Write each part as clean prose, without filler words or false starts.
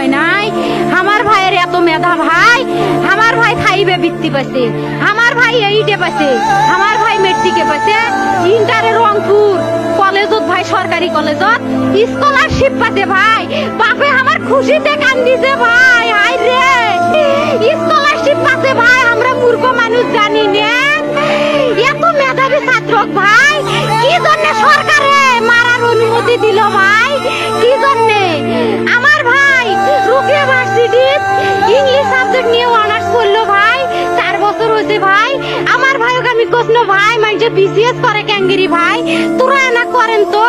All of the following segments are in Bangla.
হয় নাই আমার ভাইয়ের এত মেধা ভাই আমার ভাই খাইবে বৃত্তি পাইছে আমার ভাই এইটে পাইছে আমার ভাই মেট্রিকে পাইছে ইন্টারে রংপুর কলেজত ভাই সরকারি কলেজত স্কলারশিপ পাইছে ভাই বাপে আমার খুশিতে কান্দিছে ভাই হাই রে স্কলারশিপ পাইছে ভাই আমরা মূর্খ মানুষ জানি না এত মেধাবী ছাত্র ভাই কি জন্য সরকারে মারার অনুমতি দিল ভাই কি জন্য আমার ভাই রুকিয়া ভার্সিটি ইংলিশ সাবজেক্ট নিয়ে অনার্স করলো ভাই 4 বছর হয়েছে ভাই আমার ভাইকে আমি কইন ভাই মানে বিসিএস করে ক্যাঙ্গিরি ভাই তোরা না করেন তো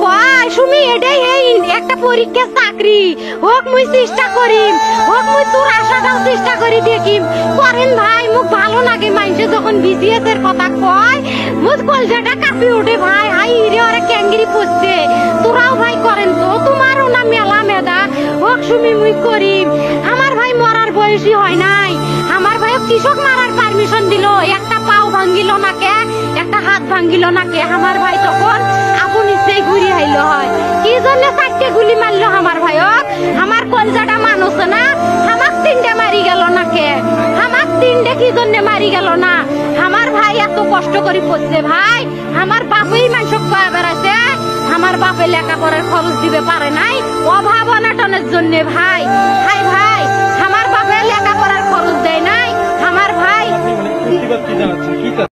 কয় সুমি এটাই এই একটা পরীক্ষা চাকরি হোক মুই চেষ্টা করিম হোক মুই তোর আশাটাও চেষ্টা করি দেখিম করেন ভাই মুখ ভালো লাগে মানুষে যখন বিসিএস এর কথা কয় মুখ কলজাটা কাঁপি ওঠে ভাই হাই রে ওরা ক্যাঙ্গিরি পড়ছে তোরাও ভাই করেন তো তোমারও না মেলা মেধা হোক সুমি মুই করিম আমার ভাই মরার বয়সী হয় নাই আমার ভাই কৃষক মারার পারমিশন দিল একটা পাও ভাঙ্গিল না কে একটা হাত ভাঙ্গিল না কে আমার ভাই তখন আপন ইচ্ছেই ঘুরি আইলো হয় কি জন্য 4টে গুলি মারলো আমার ভাইক আমার কলজাটা মানুষ না আমার 3টে মারি গেল না কে আমার 3টে কি জন্য মারি গেল না আমার ভাই এত কষ্ট করে পড়ছে ভাই আমার বাপই মানুষ কয়ে বেড়াইছে আমার বাপে লেখাপড়ার খরচ দিতে পারে নাই অভাব অনাটনের জন্য ভাই হাই ভাই আমার বাপে লেখাপড়ার খরচ দেয় নাই আমার ভাই